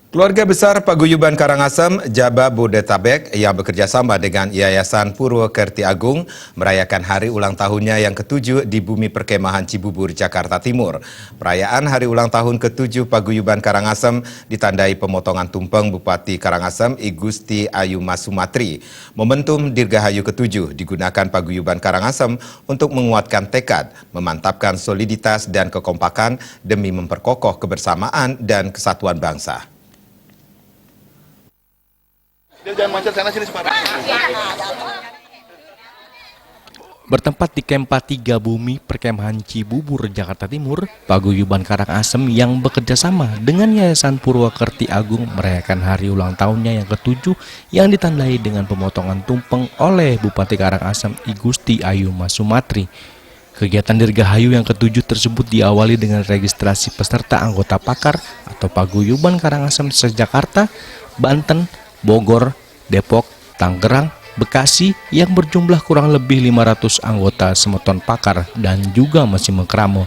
Keluarga besar Paguyuban Karangasem, Jabodetabek yang bekerja sama dengan Yayasan Purwokerti Agung merayakan hari ulang tahunnya yang ke-7 di Bumi Perkemahan Cibubur, Jakarta Timur. Perayaan hari ulang tahun ke-7 Paguyuban Karangasem ditandai pemotongan tumpeng Bupati Karangasem I Gusti Ayu Masumatri. Momentum Dirgahayu ke-7 digunakan Paguyuban Karangasem untuk menguatkan tekad, memantapkan soliditas dan kekompakan demi memperkokoh kebersamaan dan kesatuan bangsa. Bertempat di Kempa 3 Bumi Perkemahan Cibubur, Jakarta Timur, Paguyuban Karangasem yang bekerja sama dengan Yayasan Purwokerti Agung merayakan hari ulang tahunnya yang ke-7 yang ditandai dengan pemotongan tumpeng oleh Bupati Karangasem I Gusti Ayu Masumatri. Kegiatan Dirgahayu yang ke-7 tersebut diawali dengan registrasi peserta anggota pakar atau Paguyuban Karangasem se-Jakarta, Banten, Bogor, Depok, Tangerang, Bekasi yang berjumlah kurang lebih 500 anggota semeton pakar dan juga mesin mengkeramo.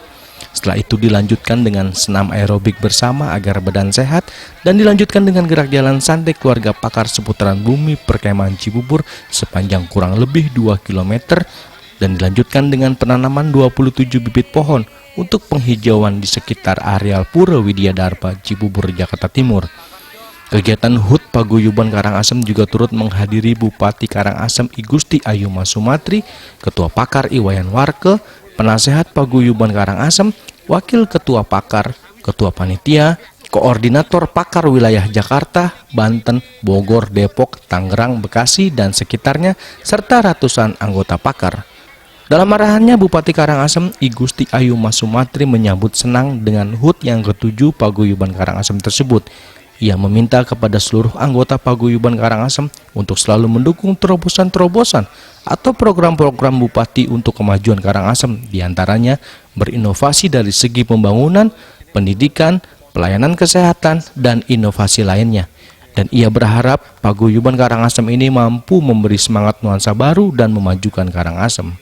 Setelah itu dilanjutkan dengan senam aerobik bersama agar badan sehat dan dilanjutkan dengan gerak jalan santai keluarga pakar seputaran Bumi Perkemahan Cibubur sepanjang kurang lebih 2 km dan dilanjutkan dengan penanaman 27 bibit pohon untuk penghijauan di sekitar areal Pura Widya Dharma Cibubur, Jakarta Timur. Kegiatan HUT Paguyuban Karangasem juga turut menghadiri Bupati Karangasem I Gusti Ayu Masumatri, Ketua Pakar Iwayan Warke, Penasehat Paguyuban Karangasem, Wakil Ketua Pakar, Ketua Panitia, Koordinator Pakar Wilayah Jakarta, Banten, Bogor, Depok, Tangerang, Bekasi, dan sekitarnya, serta ratusan anggota pakar. Dalam arahannya, Bupati Karangasem I Gusti Ayu Masumatri menyambut senang dengan HUT yang ke-7 Paguyuban Karangasem tersebut. Ia meminta kepada seluruh anggota Paguyuban Karangasem untuk selalu mendukung terobosan-terobosan atau program-program Bupati untuk kemajuan Karangasem, diantaranya berinovasi dari segi pembangunan, pendidikan, pelayanan kesehatan, dan inovasi lainnya. Dan ia berharap Paguyuban Karangasem ini mampu memberi semangat nuansa baru dan memajukan Karangasem.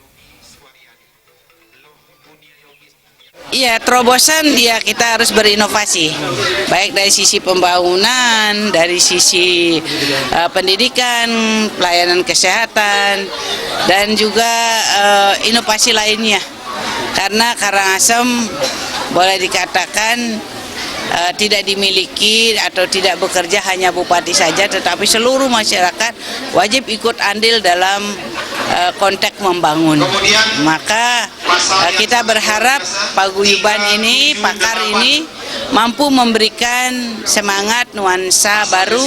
Iya, terobosan ya kita harus berinovasi, baik dari sisi pembangunan, dari sisi pendidikan, pelayanan kesehatan, dan juga inovasi lainnya. Karena Karangasem boleh dikatakan tidak dimiliki atau tidak bekerja hanya bupati saja, tetapi seluruh masyarakat wajib ikut andil dalam konteks membangun. Maka kita berharap Paguyuban ini, pakar ini mampu memberikan semangat, nuansa baru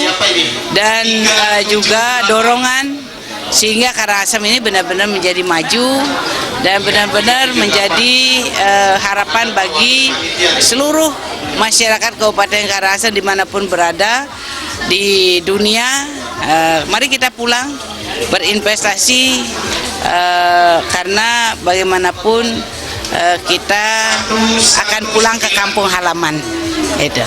dan juga dorongan sehingga Karangasem ini benar-benar menjadi maju dan benar-benar menjadi harapan bagi seluruh masyarakat Kabupaten Karangasem dimanapun berada di dunia. Mari kita pulang berinvestasi karena bagaimanapun kita akan pulang ke kampung halaman. Itu.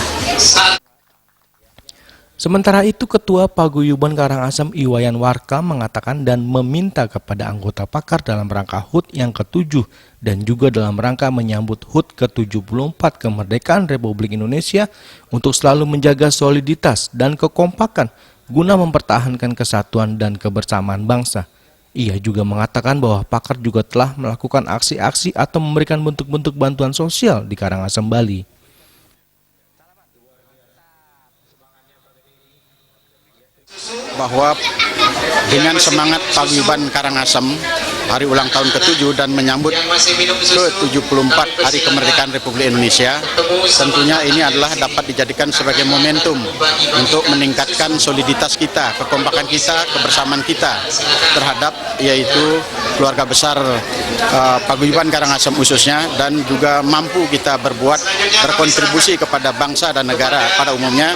Sementara itu, Ketua Paguyuban Karangasem Iwayan Warka mengatakan dan meminta kepada anggota pakar dalam rangka HUT yang ke-7 dan juga dalam rangka menyambut HUT ke-74 kemerdekaan Republik Indonesia untuk selalu menjaga soliditas dan kekompakan guna mempertahankan kesatuan dan kebersamaan bangsa. Ia juga mengatakan bahwa pakar juga telah melakukan aksi-aksi atau memberikan bentuk-bentuk bantuan sosial di Karangasem, Bali. Bahwa dengan semangat Paguyuban Karangasem hari ulang tahun ke-7 dan menyambut ke-74 Hari Kemerdekaan Republik Indonesia, tentunya ini adalah dapat dijadikan sebagai momentum untuk meningkatkan soliditas kita, kekompakan kita, kebersamaan kita terhadap yaitu keluarga besar Paguyuban Karangasem khususnya, dan juga mampu kita berkontribusi kepada bangsa dan negara pada umumnya,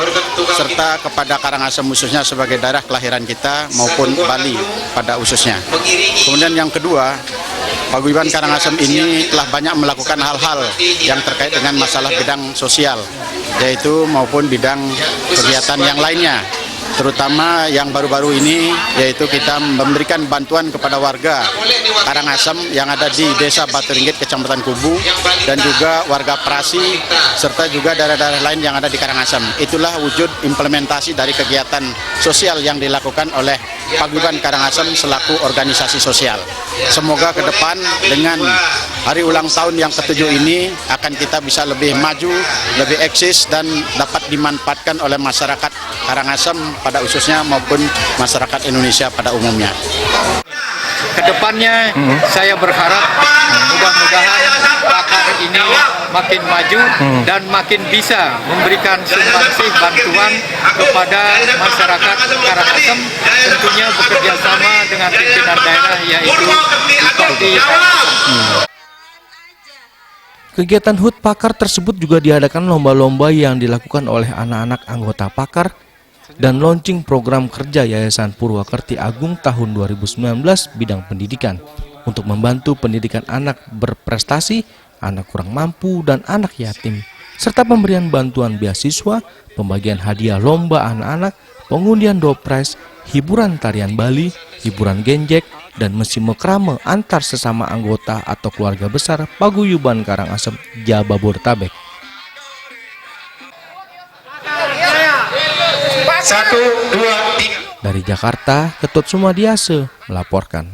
serta kepada Karangasem khususnya sebagai daerah kelahiran kita maupun Bali pada khususnya. Kemudian yang kedua, Paguyuban Karangasem ini telah banyak melakukan hal-hal yang terkait dengan masalah bidang sosial, yaitu maupun bidang kegiatan yang lainnya. terutama yang baru-baru ini, yaitu kita memberikan bantuan kepada warga Karangasem yang ada di Desa Batu Ringgit, Kecamatan Kubu, dan juga warga Prasi, serta juga daerah-daerah lain yang ada di Karangasem. Itulah wujud implementasi dari kegiatan sosial yang dilakukan oleh Paguyuban Karangasem selaku organisasi sosial. Semoga ke depan dengan hari ulang tahun yang ke-7 ini akan kita bisa lebih maju, lebih eksis, dan dapat dimanfaatkan oleh masyarakat Karangasem pada khususnya maupun masyarakat Indonesia pada umumnya. Kedepannya saya berharap mudah-mudahan pakar ini makin maju dan makin bisa memberikan sumbangsih bantuan kepada masyarakat Karangasem, tentunya bekerja sama dengan pimpinan daerah yaitu Bupati Karangasem. Kegiatan HUT Pakar tersebut juga diadakan lomba-lomba yang dilakukan oleh anak-anak anggota Pakar dan launching program kerja Yayasan Purwakerti Agung tahun 2019 bidang pendidikan untuk membantu pendidikan anak berprestasi, anak kurang mampu, dan anak yatim, serta pemberian bantuan beasiswa, pembagian hadiah lomba anak-anak, pengundian door prize, hiburan tarian Bali, hiburan genjek, dan mesin mekrame antar sesama anggota atau keluarga besar Paguyuban Karangasem Jabodetabek. 1, 2, 3. Dari Jakarta, Ketut Sumadiase melaporkan.